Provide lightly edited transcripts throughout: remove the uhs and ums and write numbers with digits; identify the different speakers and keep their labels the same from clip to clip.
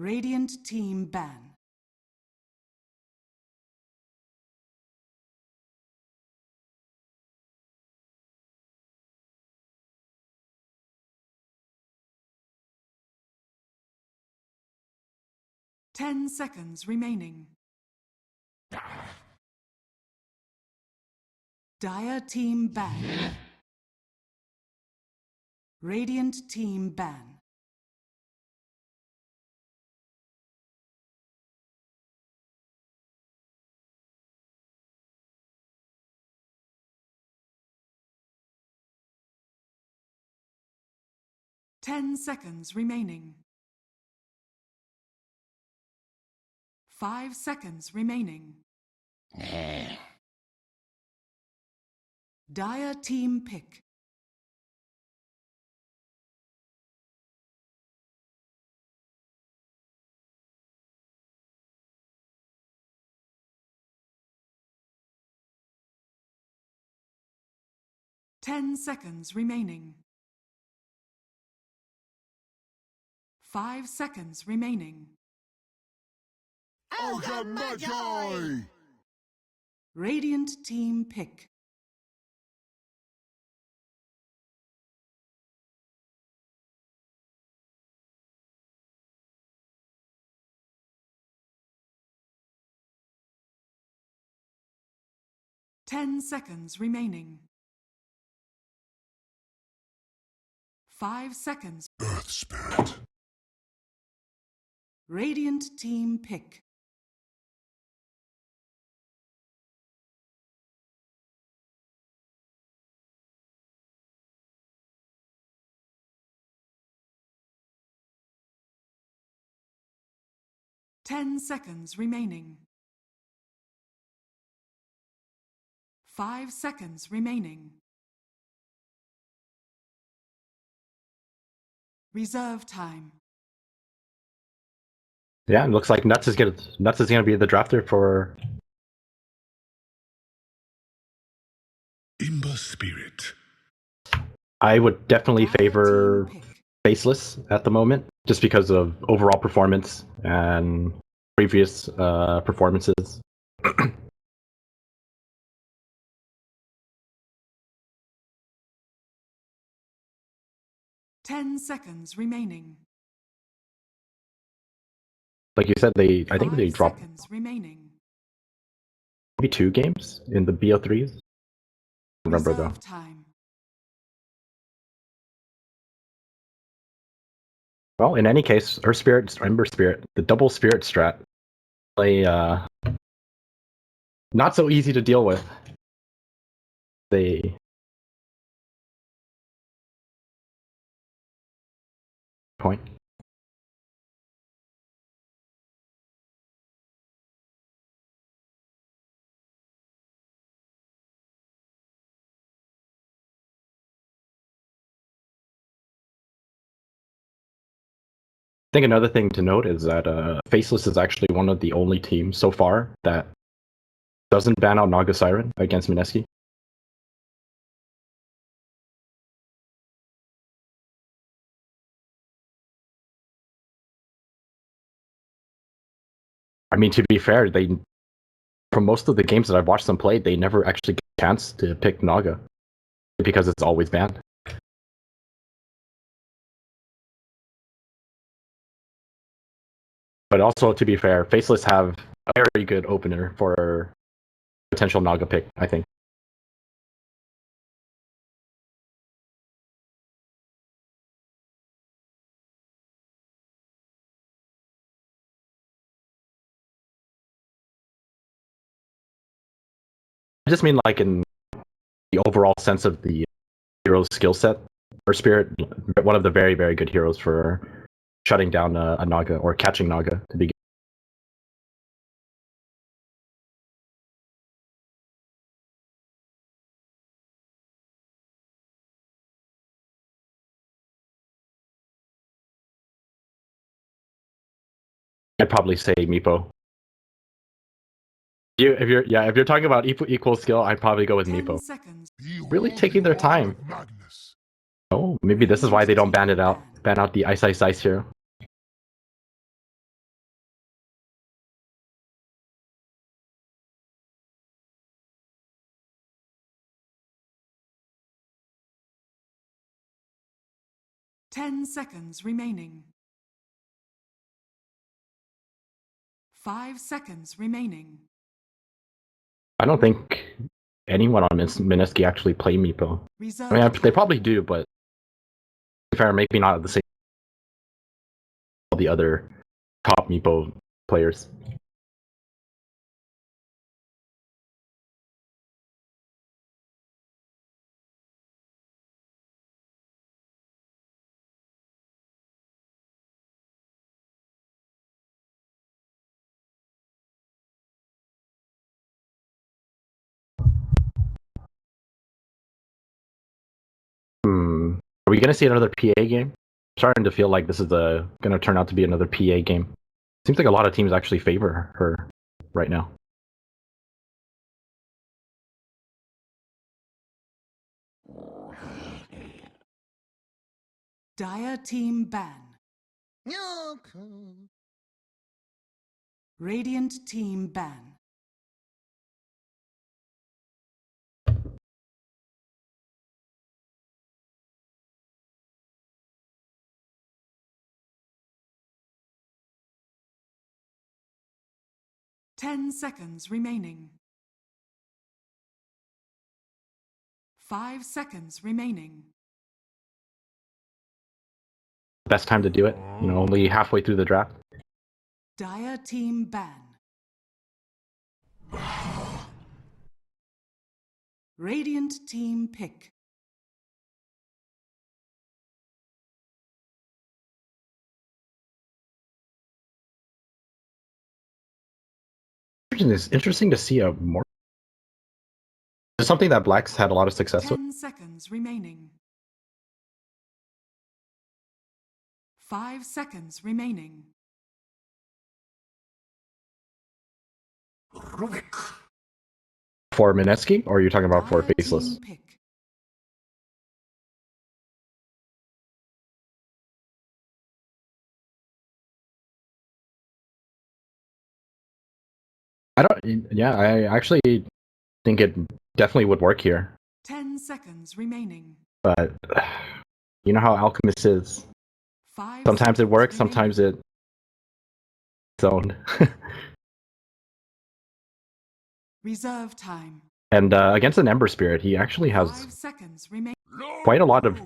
Speaker 1: Radiant team ban. Ten seconds remaining. Dire team ban. Radiant team ban. Ten seconds remaining. 5 seconds remaining. Dire team pick. Ten seconds remaining. 5 seconds remaining.
Speaker 2: Ogre Magi!
Speaker 1: Radiant team pick. Ten seconds remaining. 5 seconds.
Speaker 2: Earth Spirit.
Speaker 1: Radiant team pick. Ten seconds remaining. 5 seconds remaining. Reserve time.
Speaker 3: Yeah, it looks like Nuts is gonna be the drafter for
Speaker 2: Imber Spirit.
Speaker 3: I would definitely
Speaker 1: Dire
Speaker 3: favor
Speaker 1: team pick.
Speaker 3: Faceless at the moment, just because of overall performance and previous performances.
Speaker 1: 10 seconds remaining.
Speaker 3: Like you said, I think they
Speaker 1: 5
Speaker 3: dropped
Speaker 1: seconds remaining.
Speaker 3: maybe 2 games in the bo3s. Remember though.
Speaker 1: Reserve time.
Speaker 3: Well, in any case, Ember Spirit, the double Spirit strat, play not so easy to deal with. They point. I think another thing to note is that Faceless is actually one of the only teams so far that doesn't ban out Naga Siren against Mineski. I mean, to be fair, from most of the games that I've watched them play, they never actually get a chance to pick Naga because it's always banned. But also, to be fair, Faceless have a very good opener for potential Naga pick, I think. I just mean like in the overall sense of the hero's skill set. Or Spirit, one of the very, very good heroes for shutting down a Naga or catching Naga to begin. I'd probably say Meepo. If you're talking about equal skill, I'd probably go with
Speaker 1: 10
Speaker 3: Meepo.
Speaker 1: seconds.
Speaker 3: Really taking their time.
Speaker 2: Magnus.
Speaker 3: Oh, maybe this is why they don't ban out the Ice hero.
Speaker 1: 10 seconds remaining. 5 seconds remaining.
Speaker 3: I don't think anyone on Mineski actually play Meepo.
Speaker 1: Reserve
Speaker 3: I mean, they
Speaker 1: time.
Speaker 3: probably do, but to be fair, maybe not at the same all the other top Meepo players. Are we gonna see another PA game? I'm starting to feel like this is gonna turn out to be another PA game. Seems like a lot of teams actually favor her right now.
Speaker 1: Dire team ban. Radiant team ban. Ten seconds remaining. 5 seconds remaining.
Speaker 3: Best time to do it. You know, only halfway through the draft.
Speaker 1: Dire team ban. Radiant team pick.
Speaker 3: It's interesting to see a more. It's something that Black's had a lot of success with.
Speaker 1: 10 seconds remaining. 5 seconds remaining.
Speaker 3: For Mineski, or are you talking about for
Speaker 1: Dire
Speaker 3: Faceless?
Speaker 1: team pick.
Speaker 3: I don't. Yeah, I actually think it definitely would work here.
Speaker 1: 10 seconds remaining.
Speaker 3: But you know how Alchemist is.
Speaker 1: 5
Speaker 3: Sometimes it
Speaker 1: seconds
Speaker 3: works,
Speaker 1: remaining.
Speaker 3: sometimes it's owned.
Speaker 1: Reserve time.
Speaker 3: And against an Ember Spirit, he actually has
Speaker 1: 5 seconds remaining.
Speaker 3: quite a lot of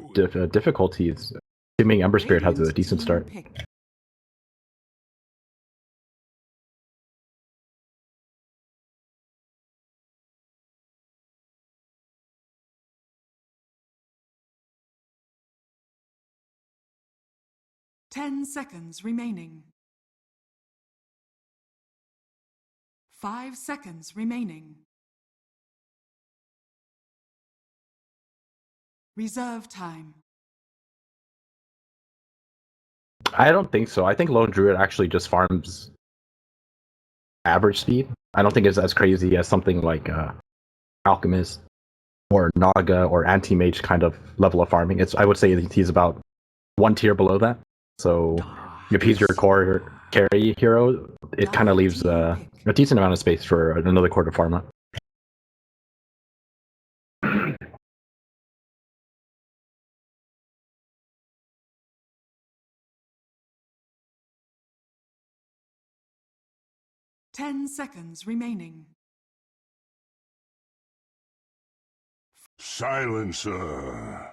Speaker 3: difficulties. Assuming Ember Spirit has a decent start.
Speaker 1: Pick. Ten seconds remaining. 5 seconds remaining. Reserve time.
Speaker 3: I don't think so. I think Lone Druid actually just farms average speed. I don't think it's as crazy as something like Alchemist or Naga or Anti-Mage kind of level of farming. I would say he's about one tier below that. So if he's your core carry hero, it kind of leaves a decent amount of space for another core to farm up.
Speaker 1: Ten seconds remaining.
Speaker 2: Silencer.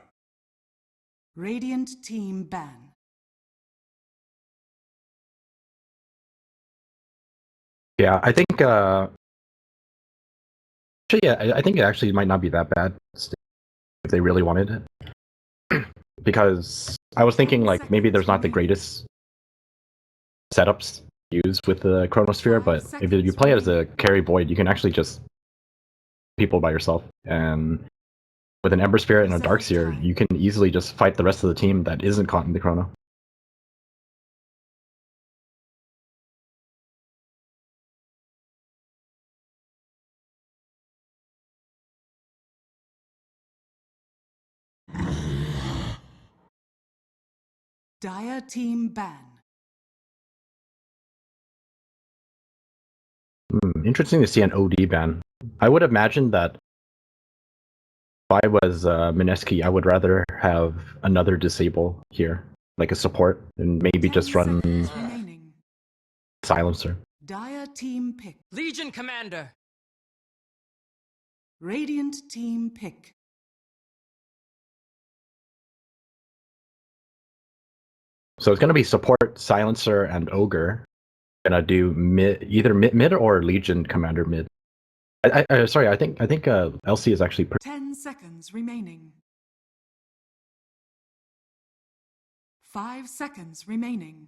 Speaker 1: Radiant team ban.
Speaker 3: Yeah, I think. Actually, yeah, I think it actually might not be that bad if they really wanted it. Because I was thinking like maybe there's not the greatest setups used with the Chronosphere, but if you play it as a carry void, you can actually just people by yourself, and with an Ember Spirit and a Darkseer, you can easily just fight the rest of the team that isn't caught in the Chrono.
Speaker 1: Dire team ban.
Speaker 3: Interesting to see an OD ban. I would imagine that if I was Mineski, I would rather have another disable here like a support and maybe
Speaker 1: 10
Speaker 3: just run
Speaker 1: seconds remaining.
Speaker 3: silencer.
Speaker 1: Dire team pick.
Speaker 4: Legion Commander.
Speaker 1: Radiant team pick.
Speaker 3: So it's gonna be support, silencer, and ogre. Gonna do either mid or Legion Commander mid. Sorry, I think LC is actually
Speaker 1: 10 seconds remaining. 5 seconds remaining.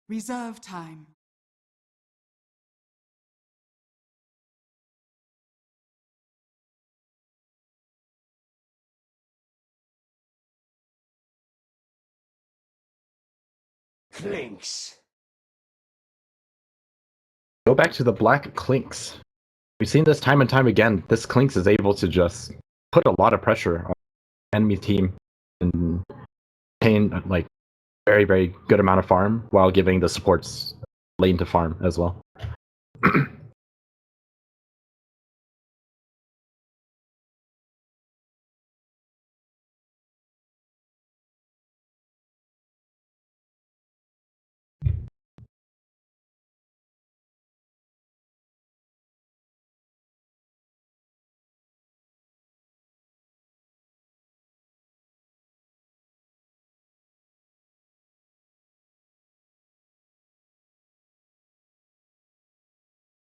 Speaker 1: Reserve time.
Speaker 5: Clinks.
Speaker 3: Go back to the black Clinks. We've seen this time and time again. This Clinks is able to just put a lot of pressure on the enemy team and obtain like very, very good amount of farm while giving the supports lane to farm as well.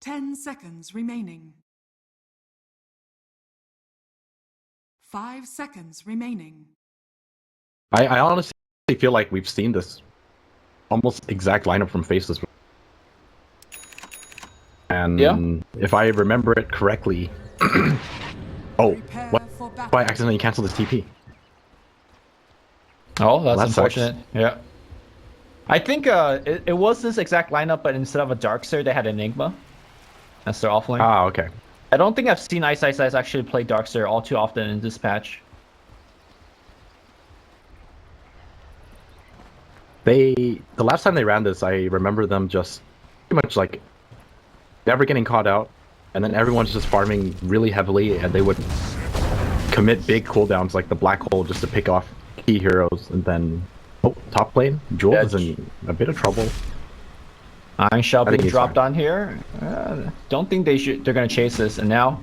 Speaker 1: 10 seconds remaining. 5 seconds remaining.
Speaker 3: I honestly feel like we've seen this almost exact lineup from Faceless. And
Speaker 6: Yeah.
Speaker 3: if I remember it correctly, oh,
Speaker 1: Prepare
Speaker 3: what?
Speaker 1: for battle.
Speaker 3: Why I accidentally canceled this TP?
Speaker 6: Oh, that's
Speaker 3: That sucks.
Speaker 6: unfortunate. Yeah. I think it was this exact lineup, but instead of a Darkseer, they had Enigma. That's their offlane.
Speaker 3: Ah, okay.
Speaker 6: I don't think I've seen Ice actually play Darkseer all too often in this patch.
Speaker 3: The last time they ran this, I remember them just pretty much like never getting caught out, and then everyone's just farming really heavily, and they would commit big cooldowns like the black hole just to pick off key heroes, and then top lane, Jewel is in a bit of trouble.
Speaker 6: Iron Shell
Speaker 3: I think
Speaker 6: being
Speaker 3: he's
Speaker 6: dropped
Speaker 3: fine.
Speaker 6: on here. Don't think they're gonna chase this, and now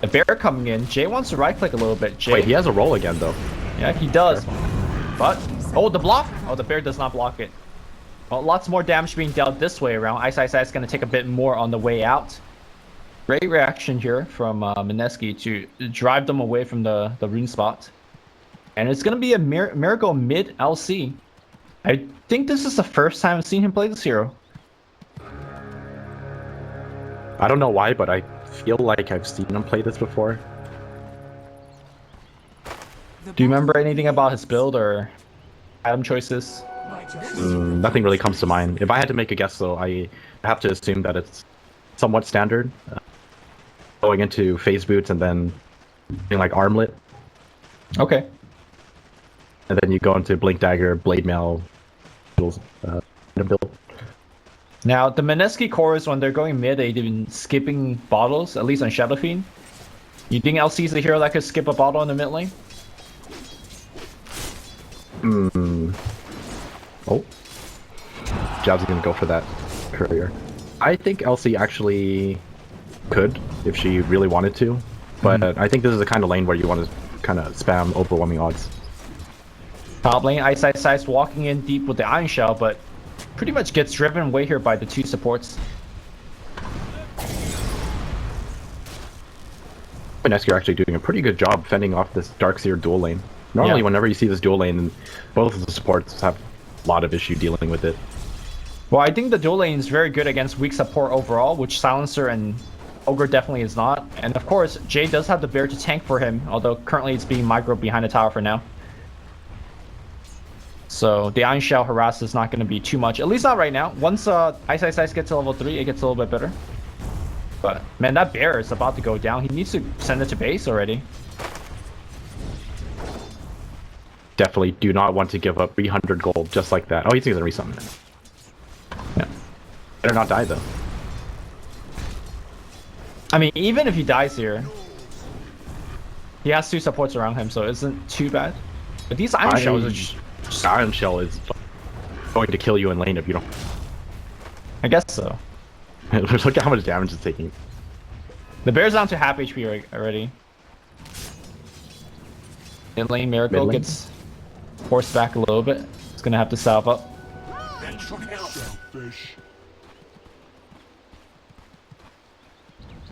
Speaker 6: a bear coming in. Jay wants to right click a little bit. Jay,
Speaker 3: Wait, he has a roll again though.
Speaker 6: yeah, he does. But the block. Oh, the bear does not block it. Well, lots more damage being dealt this way around. Ice is gonna take a bit more on the way out. Great reaction here from Mineski to drive them away from the rune spot. And it's going to be a miracle mid LC. I think this is the first time I've seen him play this hero.
Speaker 3: I don't know why, but I feel like I've seen him play this before.
Speaker 6: Do you remember anything about his build or item choices?
Speaker 3: Nothing really comes to mind. If I had to make a guess though, I have to assume that it's somewhat standard. Going into phase boots and then doing like armlet.
Speaker 6: Okay.
Speaker 3: And then you go into blink dagger, blade mail, build.
Speaker 6: Now, the Mineski cores, when they're going mid, they've been skipping bottles, at least on Shadow Fiend. You think LC is the hero that could skip a bottle in the mid lane?
Speaker 3: Oh. Jab's gonna go for that courier. I think LC actually could if she really wanted to, but I think this is the kind of lane where you want to kind of spam overwhelming odds.
Speaker 6: Top lane, Ice walking in deep with the Iron Shell, but pretty much gets driven away here by the two supports.
Speaker 3: Mineski are actually doing a pretty good job fending off this Darkseer dual lane. Normally,
Speaker 6: Yeah.
Speaker 3: whenever you see this dual lane, both of the supports have a lot of issue dealing with it.
Speaker 6: Well, I think the dual lane is very good against weak support overall, which Silencer and Ogre definitely is not. And of course, Jay does have the bear to tank for him, although currently it's being micro behind the tower for now. So the Iron Shell harass is not going to be too much, at least not right now. Once Ice gets to level 3, it gets a little bit better. But man, that bear is about to go down. He needs to send it to base already.
Speaker 3: Definitely do not want to give up 300 gold just like that. Oh, he's gonna resummon it.
Speaker 6: Yeah.
Speaker 3: Better not die though.
Speaker 6: I mean, even if he dies here, He has 2 supports around him, so it isn't too bad. But these Iron Shells are just...
Speaker 3: Iron Shell is going to kill you in lane if you don't.
Speaker 6: I guess so.
Speaker 3: Look at how much damage it's taking.
Speaker 6: The bear's down to half HP already. In lane, Miracle
Speaker 3: Mid lane?
Speaker 6: gets forced back a little bit. He's gonna have to salve up.
Speaker 2: Selfish.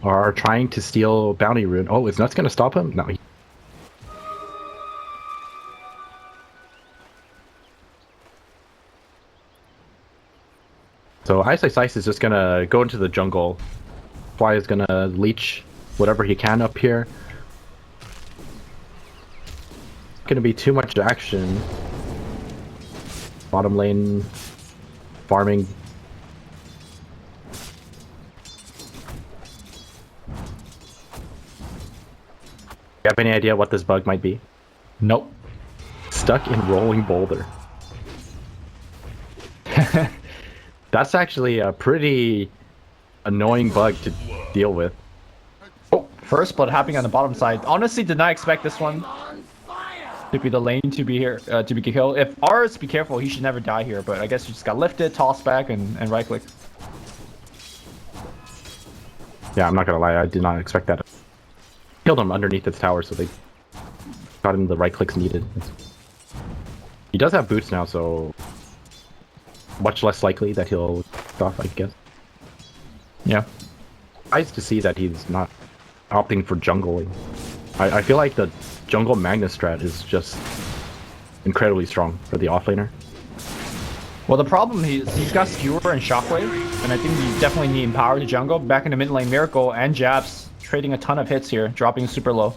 Speaker 3: Are trying to steal bounty rune. Oh, is Nuts gonna stop him? No. So Ice is just gonna go into the jungle. Fly is gonna leech whatever he can up here. Gonna be too much action. Bottom lane farming. You have any idea what this bug might be?
Speaker 6: Nope.
Speaker 3: Stuck in rolling boulder. That's actually a pretty annoying bug to deal with.
Speaker 6: Oh, first blood happening on the bottom side. Honestly, did not expect this one to be the lane to be here, to be killed. If ours, be careful, he should never die here. But I guess he just got lifted, tossed back, and right click.
Speaker 3: Yeah, I'm not gonna lie, I did not expect that. Killed him underneath its tower, so they got him the right clicks needed. He does have boots now, so much less likely that he'll stop, I guess.
Speaker 6: Yeah.
Speaker 3: Nice to see that he's not opting for jungling. I feel like the jungle Magnus strat is just incredibly strong for the offlaner.
Speaker 6: Well, the problem he's got Skewer and Shockwave, and I think you definitely need Empower to jungle. Back in the mid lane, Miracle and Jabs trading a ton of hits here, dropping super low.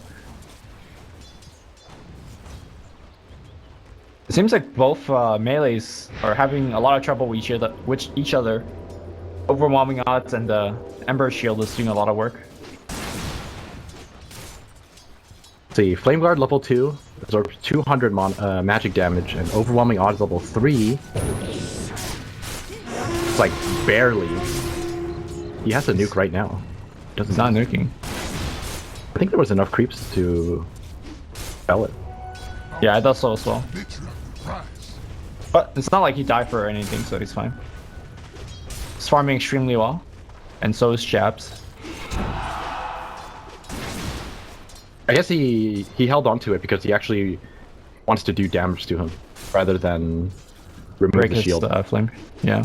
Speaker 6: It seems like both melees are having a lot of trouble with each other. Overwhelming odds, and the Ember Shield is doing a lot of work.
Speaker 3: Let's see, Flame Guard level 2 absorbs 200 magic damage, and overwhelming odds level 3. It's like barely. He has a nuke right now.
Speaker 6: He's not nuking.
Speaker 3: I think there was enough creeps to spell it.
Speaker 6: Yeah, I thought so as well.
Speaker 2: Literal prize.
Speaker 6: But it's not like he died for anything, so he's fine. He's farming extremely well. And so is Jabs.
Speaker 3: I guess he held on to it because he actually wants to do damage to him rather than remove
Speaker 6: Break
Speaker 3: the
Speaker 6: his
Speaker 3: shield.
Speaker 6: flame. Yeah.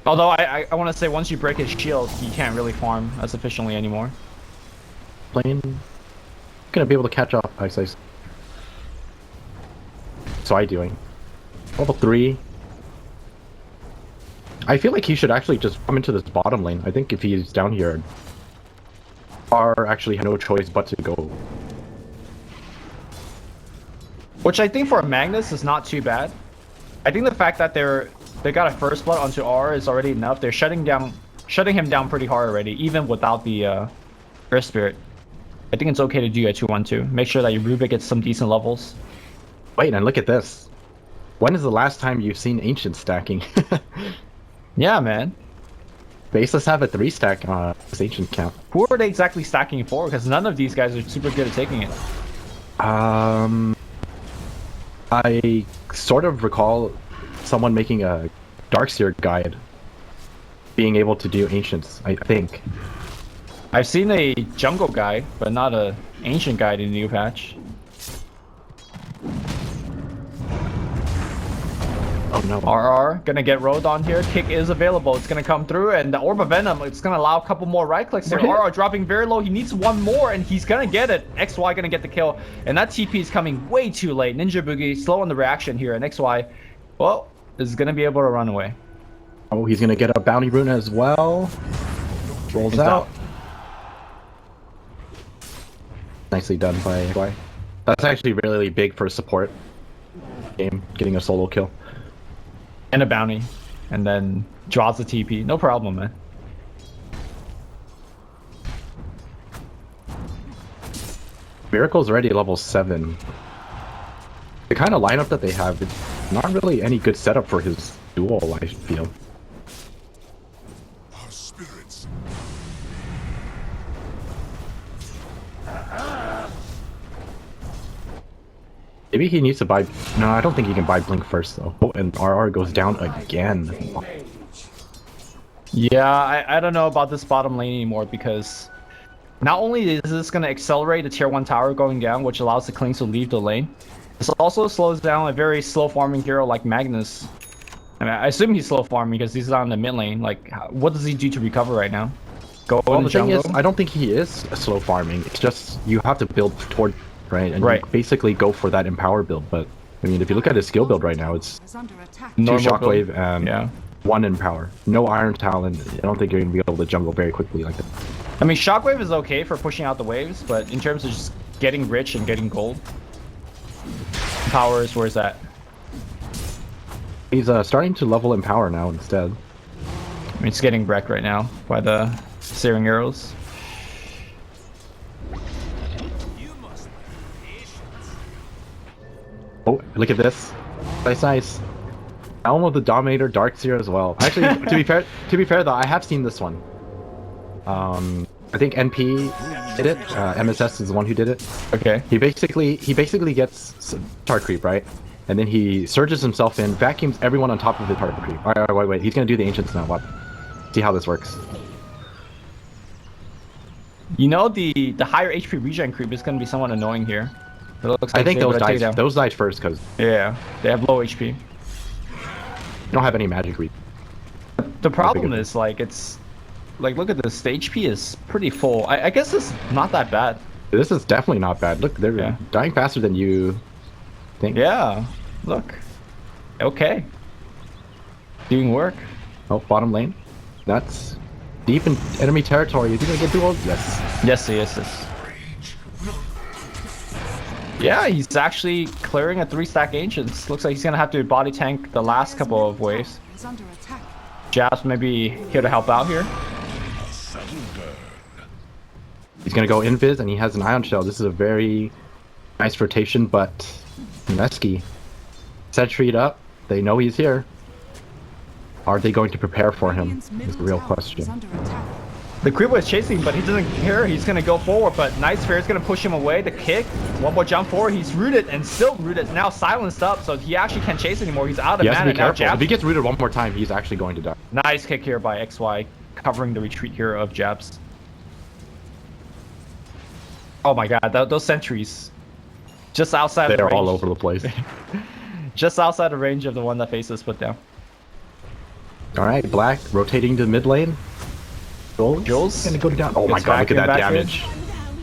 Speaker 6: Although I want to say once you break his shield, he can't really farm as efficiently anymore.
Speaker 3: Plane gonna be able to catch up Ice. So I doing level 3. I feel like he should actually just come into this bottom lane. I think if he's down here, R actually had no choice but to go.
Speaker 6: Which I think for a Magnus is not too bad. I think the fact that they got a first blood onto R is already enough. They're shutting him down pretty hard already, even without the Earth Spirit. I think it's okay to do a 2-1-2. Make sure that your Rubik gets some decent levels.
Speaker 3: Wait, and look at this. When is the last time you've seen Ancient stacking?
Speaker 6: Yeah, man.
Speaker 3: Faceless have a 3-stack this Ancient count.
Speaker 6: Who are they exactly stacking for? Because none of these guys are super good at taking it.
Speaker 3: I sort of recall someone making a Darkseer guide being able to do Ancients, I think.
Speaker 6: I've seen a jungle guide, but not a ancient guide in the new patch.
Speaker 3: Oh no.
Speaker 6: RR gonna get rolled on here. Kick is available. It's gonna come through, and the Orb of Venom, it's gonna allow a couple more right clicks here. RR dropping very low. He needs one more, and he's gonna get it. XY gonna get the kill, and that TP is coming way too late. Ninja Boogie slow on the reaction here, and XY, well, is gonna be able to run away.
Speaker 3: Oh, he's gonna get a bounty rune as well. Rolls
Speaker 6: He's
Speaker 3: out. Nicely done by XY. That's actually really big for a support game, getting a solo kill.
Speaker 6: And a bounty, and then draws the TP. No problem, man.
Speaker 3: Miracle's already level 7. The kind of lineup that they have, it's not really any good setup for his duel, I feel.
Speaker 2: Our spirits.
Speaker 3: Maybe he needs to buy. No, I don't think he can buy Blink first though. Oh, and RR goes down again.
Speaker 6: Yeah, I don't know about this bottom lane anymore because not only is this going to accelerate the tier 1 tower going down, which allows the Klings to leave the lane, this also slows down a very slow farming hero like Magnus. I mean, I assume he's slow farming because he's on the mid lane. Like, what does he do to recover right now? Go
Speaker 3: Well,
Speaker 6: in
Speaker 3: the
Speaker 6: the
Speaker 3: thing
Speaker 6: jungle?
Speaker 3: is, I don't think he is slow farming. It's just you have to build toward, right? And
Speaker 6: Right.
Speaker 3: you basically go for that empower build. But I mean, if you look at his skill build right now, it's
Speaker 1: Is under attack.
Speaker 3: 2
Speaker 6: Normal build.
Speaker 3: shockwave and
Speaker 6: Yeah.
Speaker 3: 1 empower. No iron talent. I don't think you're gonna be able to jungle very quickly like that.
Speaker 6: I mean, Shockwave is okay for pushing out the waves, but in terms of just getting rich and getting gold, powers, where's that?
Speaker 3: He's starting to level empower now instead.
Speaker 6: I mean, it's getting wrecked right now by the searing arrows.
Speaker 3: Oh, look at this. Nice, nice. Elm of the Dominator, Darkseer as well. Actually, to be fair though, I have seen this one. I think NP did it. MSS is the one who did it.
Speaker 6: Okay.
Speaker 3: He basically gets tar creep, right? And then he surges himself in, vacuums everyone on top of the tar creep. Alright, wait. He's gonna do the ancients now. What? See how this works.
Speaker 6: You know, the higher HP regen creep is going to be somewhat annoying here. It looks like
Speaker 3: I think
Speaker 6: they're
Speaker 3: those
Speaker 6: able to take down-
Speaker 3: died first because
Speaker 6: Yeah, they have low HP.
Speaker 3: you don't have any magic reap.
Speaker 6: The problem
Speaker 3: of
Speaker 6: is, like, it's... Like, look at this. The HP is pretty full. I guess it's not that bad.
Speaker 3: This is definitely not bad. Look, they're
Speaker 6: Yeah.
Speaker 3: dying faster than you think.
Speaker 6: Yeah, look. Okay. Doing work.
Speaker 3: Oh, bottom lane. That's deep in enemy territory. Is he gonna get dueled? Yes.
Speaker 6: Yes, he is. Yeah, he's actually clearing a 3-stack Ancients. Looks like he's gonna have to body tank the last couple of waves.
Speaker 1: Is under attack.
Speaker 6: Jabs maybe here to help out here.
Speaker 3: He's gonna go invis and he has an ion shell. This is a very nice rotation, but Mineski sentry'd up. They know he's here. Are they going to prepare for him?
Speaker 1: Radiant's
Speaker 3: Is the
Speaker 1: middle
Speaker 3: real
Speaker 1: tower
Speaker 3: question.
Speaker 1: is under attack.
Speaker 6: The creep was chasing, but he doesn't care. He's gonna go forward, but Nice Fair is gonna push him away. The kick, one more jump forward. He's rooted and still rooted. Now silenced up, so he actually can't chase anymore. He's out of
Speaker 3: He has to
Speaker 6: mana
Speaker 3: be
Speaker 6: now.
Speaker 3: careful. If
Speaker 6: Jabs.
Speaker 3: he gets rooted one more time, he's actually going to die.
Speaker 6: Nice kick here by XY, covering the retreat here of Jabs. Oh my god, those sentries. Just outside of the
Speaker 3: They're
Speaker 6: range.
Speaker 3: all over the place.
Speaker 6: Just outside the range of the one that Faceless put down.
Speaker 3: Alright, Black rotating to mid lane.
Speaker 6: Jules?
Speaker 3: Gonna go down. Oh my
Speaker 6: It's
Speaker 3: god, look at that
Speaker 6: back in.
Speaker 3: damage.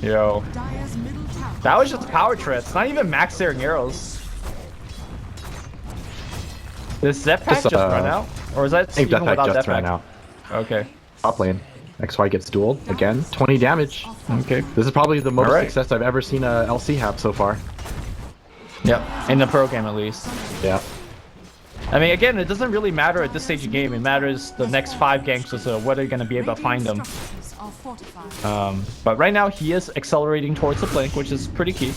Speaker 6: Yo.
Speaker 1: Dire's middle tower.
Speaker 6: That was just a power trip. It's not even max searing arrows. Did Zep pack just run out? Or is that
Speaker 3: I think
Speaker 6: even
Speaker 3: that
Speaker 6: without
Speaker 3: just
Speaker 6: Zep
Speaker 3: ran
Speaker 6: pack?
Speaker 3: out.
Speaker 6: Okay.
Speaker 3: Top lane. XY gets dueled again. 20 damage.
Speaker 6: Okay.
Speaker 3: This is probably the most
Speaker 6: Alright.
Speaker 3: success I've ever seen a LC have so far.
Speaker 6: Yep. In the program at least.
Speaker 3: Yeah.
Speaker 6: I mean, again, it doesn't really matter at this stage of the game. It matters the next 5 ganks or so, whether you're going to be able to find them.
Speaker 1: Radiant structures are fortified.
Speaker 6: But right now, he is accelerating towards the flank, which is pretty key.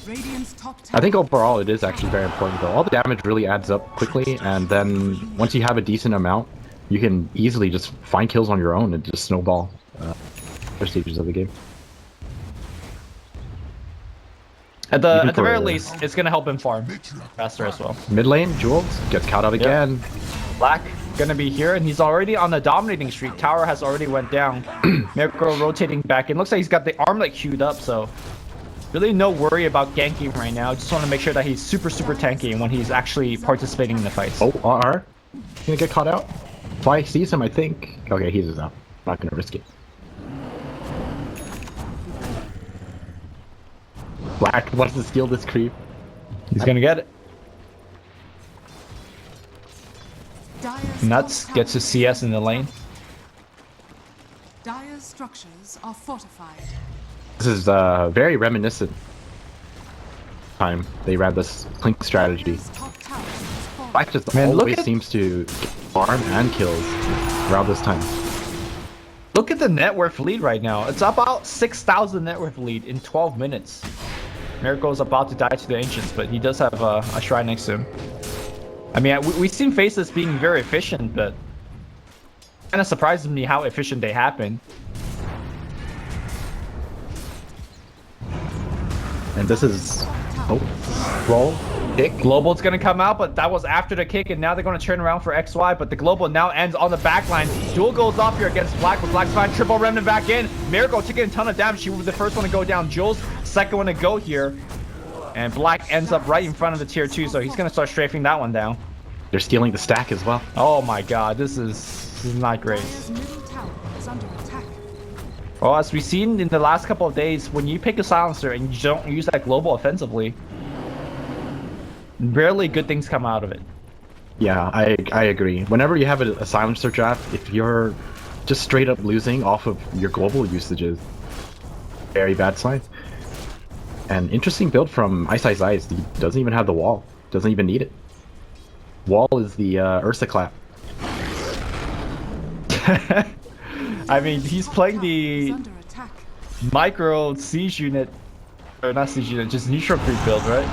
Speaker 1: Radiant's top tower.
Speaker 3: I think overall it is actually very important though. All the damage really adds up quickly, and then once you have a decent amount, you can easily just find kills on your own and just snowball other stages of the game.
Speaker 6: At the
Speaker 3: Even
Speaker 6: very
Speaker 3: for-
Speaker 6: least, it's going to help him farm faster as well.
Speaker 3: Mid lane, Jules gets caught out again.
Speaker 6: Black gonna be here, and he's already on the dominating streak. Tower has already went down. Miracle rotating back in. Looks like he's got the armlet queued up, so really no worry about ganking right now. Just want to make sure that he's super tanky when he's actually participating in the fights.
Speaker 3: Oh, RR. Gonna get caught out. Fly sees him, I think. Okay, he's out. Not gonna risk it. Black wants to steal this creep.
Speaker 6: He's gonna get it.
Speaker 1: Dire's
Speaker 6: Nuts
Speaker 1: top
Speaker 6: gets
Speaker 1: tower
Speaker 6: to CS in the lane.
Speaker 1: Dire's structures are fortified.
Speaker 3: This is very reminiscent time they ran this Clink strategy.
Speaker 1: Dire's top tower is falling.
Speaker 3: Black just
Speaker 6: Man, look
Speaker 3: always
Speaker 6: at-
Speaker 3: seems to farm and kills around this time.
Speaker 6: Look at the net worth lead right now. It's about 6,000 net worth lead in 12 minutes. Miracle's about to die to the Ancients, but he does have a shrine next to him. I mean, we've seen Faceless being very efficient, but kind of surprises me how efficient they have been.
Speaker 3: And this is... Oh, Roll. Kick.
Speaker 6: Global's gonna come out, but that was after the kick, and now they're gonna turn around for XY, but the Global now ends on the back line. Duel goes off here against Black, but Black's fine. Triple Remnant back in. Miracle taking a ton of damage. She was the first one to go down. Jules, second one to go here. And Black ends up right in front of the tier 2, so he's gonna start strafing that one down.
Speaker 3: They're stealing the stack as well.
Speaker 6: Oh my god, this is not great.
Speaker 1: Dire's middle tower is under attack.
Speaker 6: Well, as we've seen in the last couple of days, when you pick a silencer and you don't use that Global offensively, rarely good things come out of it.
Speaker 3: Yeah, I agree. Whenever you have a silencer draft, if you're just straight up losing off of your global usages, very bad sign. And interesting build from Ice Ice Ice. He doesn't even have the wall. Doesn't even need it. Wall is the Ursa clap.
Speaker 6: I mean, he's playing the
Speaker 1: Is under attack.
Speaker 6: micro siege unit, or not siege unit, just neutral creep build, right?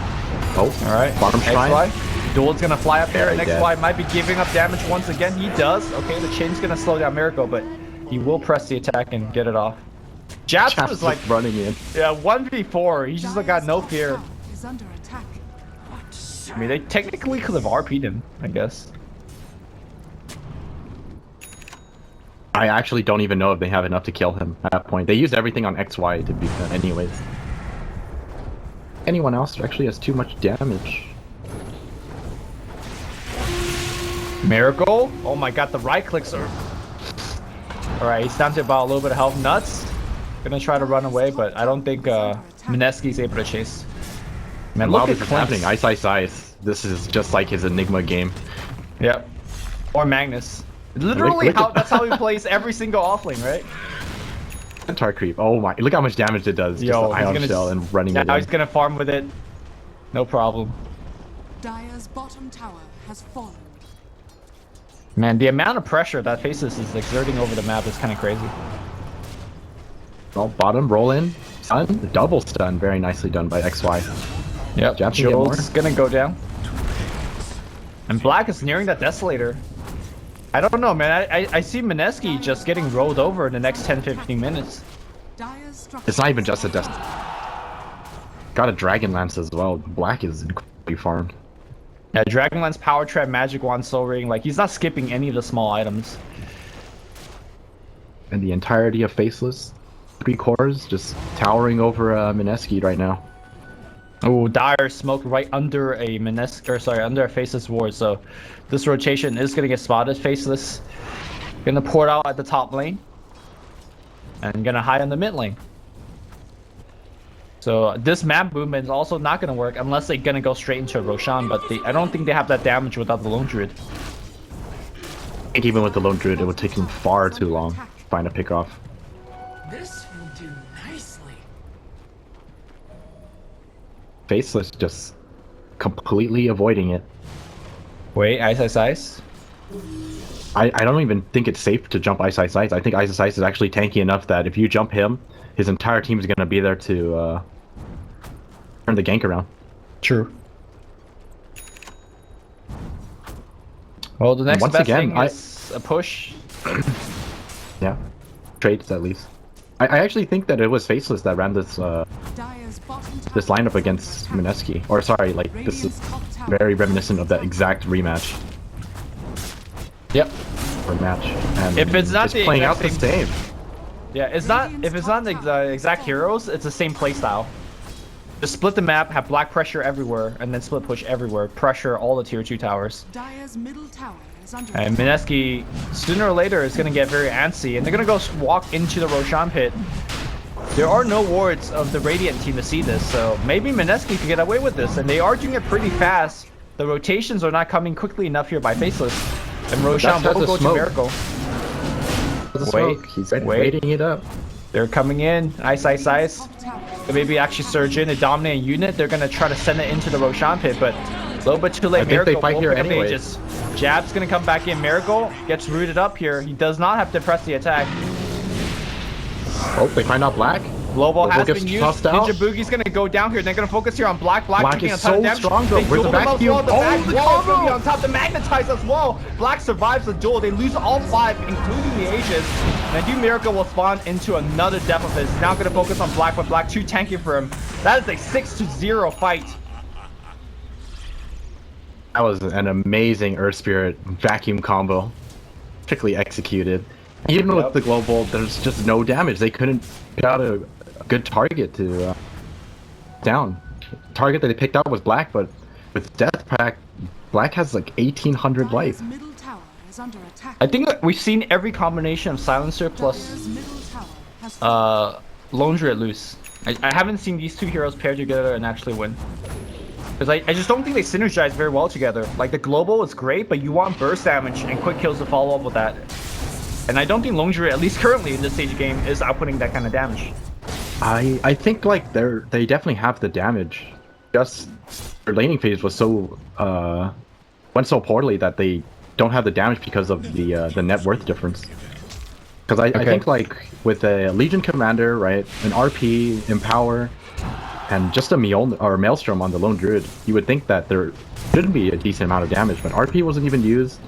Speaker 3: Oh,
Speaker 6: All right.
Speaker 3: bottom shrine.
Speaker 6: XY. Duel's gonna fly up there, and
Speaker 3: Very
Speaker 6: XY
Speaker 3: dead.
Speaker 6: might be giving up damage once again. He does. Okay, the chain's gonna slow down Miracle, but he will press the attack and get it off. Japs
Speaker 3: Chaps
Speaker 6: was like,
Speaker 3: running in.
Speaker 6: yeah, 1v4. He's just like got no fear.
Speaker 1: Is under attack.
Speaker 6: I mean, they technically could have RP'd him, I guess.
Speaker 3: I actually don't even know if they have enough to kill him at that point. They used everything on XY to beat them anyways. Anyone else actually has too much damage.
Speaker 6: Miracle? Oh my god, the right clicks are... Alright, he's down to about a little bit of health. Nuts. Gonna try to run away, but I don't think Mineski's able to chase. Man,
Speaker 3: While
Speaker 6: look at
Speaker 3: this is
Speaker 6: Clemps.
Speaker 3: happening, Ice Ice Ice. This is just like his Enigma game.
Speaker 6: Yep. Or Magnus. Literally,
Speaker 3: Look at-
Speaker 6: that's how he plays every single offlane, right?
Speaker 3: Centaur creep. Oh my! Look how much damage it does.
Speaker 6: Yo,
Speaker 3: just
Speaker 6: he's
Speaker 3: Ion
Speaker 6: gonna
Speaker 3: Shell and running
Speaker 6: Yeah,
Speaker 3: it
Speaker 6: now
Speaker 3: in.
Speaker 6: he's gonna farm with it. No problem.
Speaker 1: Dire's bottom tower has fallen.
Speaker 6: Man, the amount of pressure that Faceless is exerting over the map is kind of crazy.
Speaker 3: Oh, bottom roll in. Stun. Double stun. Very nicely done by XY.
Speaker 6: Yep,
Speaker 3: Jab can get more.
Speaker 6: Jules gonna go down. And Black is nearing that Desolator. I don't know, man. I see Mineski just getting rolled over in the next 10-15 minutes.
Speaker 1: Dire's structure.
Speaker 3: It's not even just a death. Got a Dragon Lance as well. Black is incredibly farmed.
Speaker 6: Yeah, Dragonlance, Power Trap, Magic Wand, Soul Ring. Like, he's not skipping any of the small items.
Speaker 3: And the entirety of Faceless. 3 cores just towering over Mineski right now.
Speaker 6: Oh, Dire smoke right under a Mineski, or sorry, under a Faceless ward. So this rotation is gonna get spotted. Faceless gonna pour it out at the top lane, and gonna hide on the mid lane. So this map movement is also not gonna work unless they're gonna go straight into a Roshan. But I don't think they have that damage without the Lone Druid.
Speaker 3: I think even with the Lone Druid, it would take him far too long to find a pick off.
Speaker 5: This will do nicely.
Speaker 3: Faceless just completely avoiding it.
Speaker 6: Wait, Ice.
Speaker 3: I don't even think it's safe to jump Ice Ice Ice. I think Ice Ice Ice is actually tanky enough that if you jump him, his entire team is going to be there to turn the gank around.
Speaker 6: True. Well, the next
Speaker 3: once
Speaker 6: best
Speaker 3: again,
Speaker 6: thing is a push.
Speaker 3: Yeah, trades at least. I actually think that it was Faceless that ran this
Speaker 1: Dire's bottom tower
Speaker 3: this lineup
Speaker 1: is
Speaker 3: against
Speaker 1: under attack.
Speaker 3: Mineski. Or sorry, like this is
Speaker 1: Radiant's top tower
Speaker 3: very reminiscent of that exact rematch
Speaker 6: Yep.
Speaker 3: or match. And
Speaker 6: If it's not the
Speaker 3: playing out
Speaker 6: exact
Speaker 3: the same.
Speaker 6: Yeah, it's not. If it's not the exact heroes, it's the same playstyle. Just split the map, have Black pressure everywhere, and then split push everywhere. Pressure all the tier 2 towers.
Speaker 1: Dire's middle tower is under
Speaker 6: And
Speaker 1: attack.
Speaker 6: Mineski, sooner or later, is gonna get very antsy, and they're gonna go walk into the Roshan pit. There are no wards of the Radiant team to see this, so maybe Mineski could get away with this, and they are doing it pretty fast. The rotations are not coming quickly enough here by Faceless, and Roshan
Speaker 3: That's
Speaker 6: will
Speaker 3: the
Speaker 6: go to
Speaker 3: smoke.
Speaker 6: Miracle.
Speaker 3: The
Speaker 6: Wait,
Speaker 3: smoke. He's
Speaker 6: wait.
Speaker 3: waiting it up.
Speaker 6: They're coming in, Ice.
Speaker 1: Top tower
Speaker 6: Maybe actually surge in a dominating unit. They're gonna try to send it into the Roshan pit, but a little bit too late.
Speaker 3: I think they
Speaker 6: Miracle
Speaker 3: fight
Speaker 6: will
Speaker 3: here
Speaker 6: pick up
Speaker 3: anyways.
Speaker 6: Aegis. Jab's gonna come back in. Miracle gets rooted up here. He does not have to press the attack.
Speaker 3: Oh, they find out Black.
Speaker 6: Global has
Speaker 3: gets
Speaker 6: been used.
Speaker 3: tossed out.
Speaker 6: Ninja Boogie's gonna go down here. They're gonna focus here on Black. Black
Speaker 3: Black
Speaker 6: taking
Speaker 3: is
Speaker 6: a ton of
Speaker 3: so
Speaker 6: damage.
Speaker 3: strong, though.
Speaker 6: They
Speaker 3: Where's the
Speaker 6: duel him
Speaker 3: back
Speaker 6: as well.
Speaker 3: heel?
Speaker 6: The
Speaker 3: Oh,
Speaker 6: back
Speaker 3: the
Speaker 6: wall is gonna be
Speaker 3: combo!
Speaker 6: on top. The magnetize as well. Black survives the duel. They lose all 5, including the Aegis. And I do Miracle will spawn into another death of his. Now gonna focus on Black, but Black too tanky for him. That is a 6-0 fight.
Speaker 3: That was an amazing Earth Spirit vacuum combo. Particularly executed. Even with the global, there's just no damage. They couldn't pick out a good target to down. The target that they picked out was Black, but with Death Pack, Black has like 1800 life.
Speaker 1: Dire's middle tower is under attack.
Speaker 6: I think that we've seen every combination of Silencer plus
Speaker 1: Dire's middle tower has
Speaker 6: Lone Druid loose. I haven't seen these two heroes paired together and actually win. Because I just don't think they synergize very well together. Like the global is great, but you want burst damage and quick kills to follow up with that. And I don't think Lone Druid, at least currently in this stage of game, is outputting that kind of damage.
Speaker 3: I think like they definitely have the damage. Just their laning phase was so went so poorly that they don't have the damage because of the net worth difference. Because I think like with a Legion Commander, right, an RP, Empower, and just a Maelstrom on the Lone Druid, you would think that there should be a decent amount of damage, but RP wasn't even used.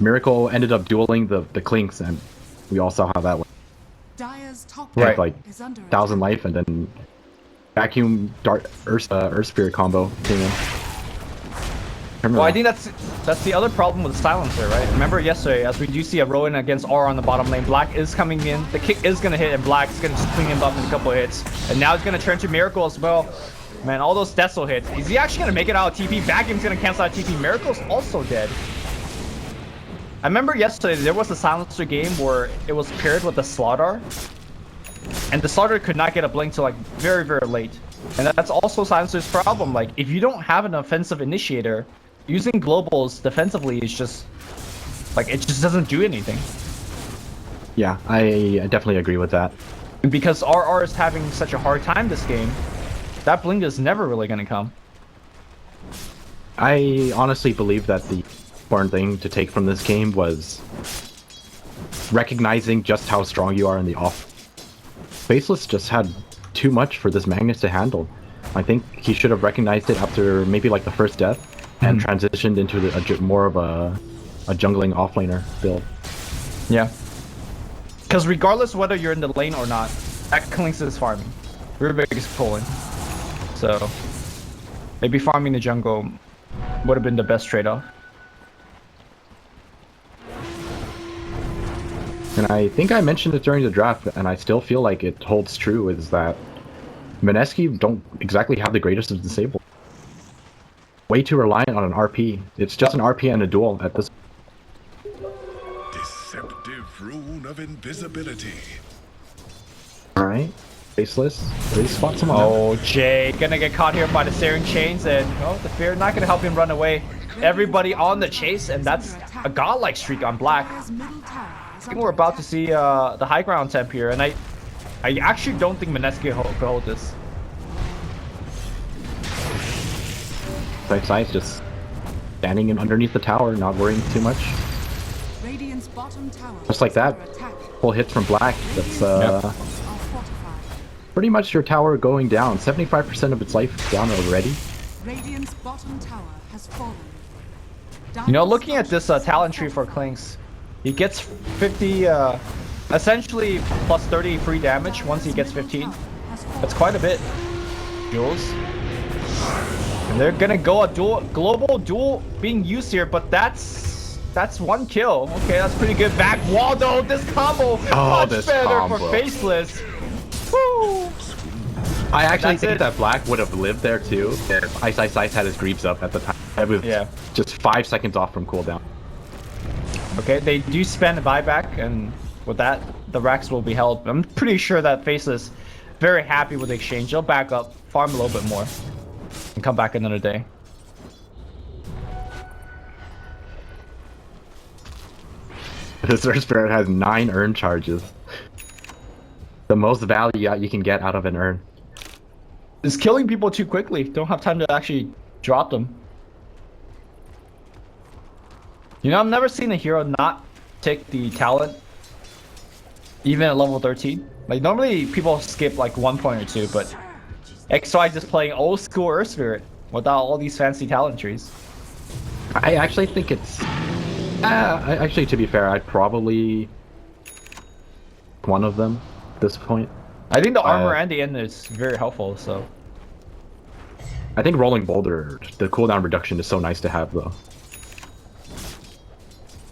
Speaker 3: Miracle ended up dueling the Clinks, and we all saw how that went.
Speaker 1: Dire's top
Speaker 6: Right.
Speaker 1: tower
Speaker 3: Like
Speaker 1: is under
Speaker 3: 1000 life, and then Vacuum Dart Earth Spirit combo came in.
Speaker 6: Well, I think that's the other problem with Silencer, right? Remember yesterday, as we do see a Rowan against Aura on the bottom lane, Black is coming in, the kick is going to hit, and Black is going to just clean him up in a couple of hits. And now he's going to turn to Miracle as well. Man, all those Deathsel hits. Is he actually going to make it out of TP? Vacuum's going to cancel out TP. Miracle's also dead. I remember yesterday, there was a Silencer game where it was paired with the Slaughter. And the Slaughter could not get a blink till like very, very late. And that's also Silencer's problem. Like, if you don't have an offensive initiator, using globals defensively is just like it just doesn't do anything.
Speaker 3: Yeah, I definitely agree with that.
Speaker 6: And because RR is having such a hard time this game, that blink is never really going to come.
Speaker 3: I honestly believe that the important thing to take from this game was recognizing just how strong you are in the off. Faceless just had too much for this Magnus to handle. I think he should have recognized it after maybe like the first death and transitioned into more of a jungling offlaner build.
Speaker 6: Yeah. Because regardless whether you're in the lane or not, that Clinks is farming. Rubik is pulling. So maybe farming the jungle would have been the best trade-off.
Speaker 3: And I think I mentioned it during the draft, and I still feel like it holds true, is that Mineski don't exactly have the greatest of disable. Way too reliant on an RP. It's just an RP and a duel at this.
Speaker 2: Deceptive rune of invisibility.
Speaker 3: Alright. Faceless. Please spot someone.
Speaker 6: Oh, Jay, gonna get caught here by the Searing Chains, and oh, the Fear not gonna help him run away. Everybody on the chase, and that's a godlike streak on Black.
Speaker 1: Dire's middle tower is
Speaker 6: I think
Speaker 1: under
Speaker 6: we're about to
Speaker 1: attack.
Speaker 6: see the high ground temp here, and I actually don't think Mineski could hold this.
Speaker 3: Side's just standing in underneath the tower, not worrying too much.
Speaker 1: Radiant's bottom tower
Speaker 3: Just like
Speaker 1: is
Speaker 3: that.
Speaker 1: under attack.
Speaker 3: Full hits from Black. That's
Speaker 1: Are fortified.
Speaker 3: pretty much your tower going down. 75% of its life down already.
Speaker 1: Radiant's bottom tower has fallen.
Speaker 6: You know,
Speaker 1: Dire's
Speaker 6: looking at this
Speaker 1: structures
Speaker 6: talent
Speaker 1: are
Speaker 6: tree for
Speaker 1: fortified.
Speaker 6: Clinks, he gets 50, essentially plus 30 free damage once he gets 15. That's quite a bit. Jules. And they're gonna go a global duel being used here, but that's one kill. Okay, that's pretty good. Back Waldo, this combo much
Speaker 3: this
Speaker 6: better
Speaker 3: combo.
Speaker 6: for Faceless. Woo!
Speaker 3: I actually
Speaker 6: That's
Speaker 3: think
Speaker 6: it.
Speaker 3: that Black would have lived there too if Ice had his Greaves up at the time. It was
Speaker 6: Yeah.
Speaker 3: just 5 seconds off from cooldown.
Speaker 6: Okay, they do spend a buyback, and with that, the racks will be held. I'm pretty sure that Faceless very happy with the exchange. They'll back up, farm a little bit more, and come back another day.
Speaker 3: This Earth Spirit has 9 urn charges. The most value you can get out of an urn.
Speaker 6: It's killing people too quickly. Don't have time to actually drop them. You know, I've never seen a hero not take the talent, even at level 13. Like, normally people skip like 1 point or 2, but XY just playing old school Earth Spirit without all these fancy talent trees.
Speaker 3: I actually think it's... actually, to be fair, I'd probably... one of them at this point.
Speaker 6: I think the armor and the end is very helpful, so...
Speaker 3: I think Rolling Boulder, the cooldown reduction is so nice to have though.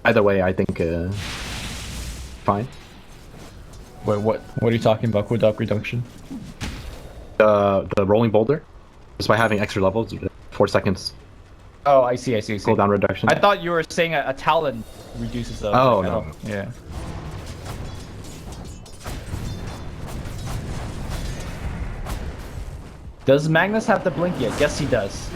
Speaker 3: Either way, I think fine.
Speaker 6: Wait, what are you talking about? Cooldown reduction?
Speaker 3: The Rolling Boulder, just by having extra levels, 4 seconds
Speaker 6: Oh, I see.
Speaker 3: cooldown reduction.
Speaker 6: I thought you were saying a talent reduces those.
Speaker 3: Oh,
Speaker 6: Like, I
Speaker 3: no.
Speaker 6: don't- Yeah. Does Magnus have the blink yet? Yes, he does.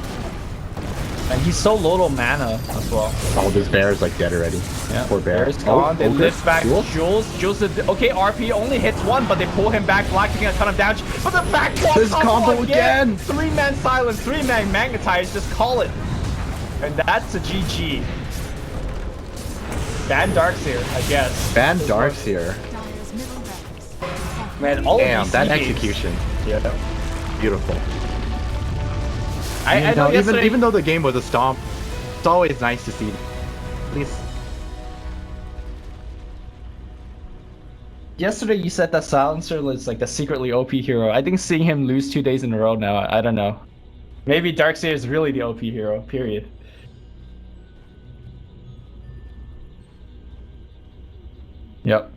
Speaker 6: And he's so low mana as well.
Speaker 3: Oh, this bear is like dead already.
Speaker 6: Yeah.
Speaker 3: Poor bear.
Speaker 6: Bear's gone. They
Speaker 3: Ogre?
Speaker 6: lift back
Speaker 3: Jewel?
Speaker 6: Jules. Okay, RP only hits one, but they pull him back, Black taking a ton of damage. But the back
Speaker 3: This combo again!
Speaker 6: 3-man silence, 3-man magnetize, just call it. And that's a GG. Ban Darkseer, I guess.
Speaker 3: Ban Darkseer.
Speaker 1: Dire's middle barracks.
Speaker 6: Man, all
Speaker 3: Damn,
Speaker 6: of these
Speaker 3: that
Speaker 6: CVs.
Speaker 3: execution.
Speaker 6: Yeah.
Speaker 3: Beautiful.
Speaker 6: I know
Speaker 3: even
Speaker 6: yesterday,
Speaker 3: even though the game was a stomp, it's always nice to see. At least
Speaker 6: yesterday you said that Silencer was like the secretly OP hero. I think seeing him lose 2 days in a row now, I don't know. Maybe Darkseer is really the OP hero, period. Yep.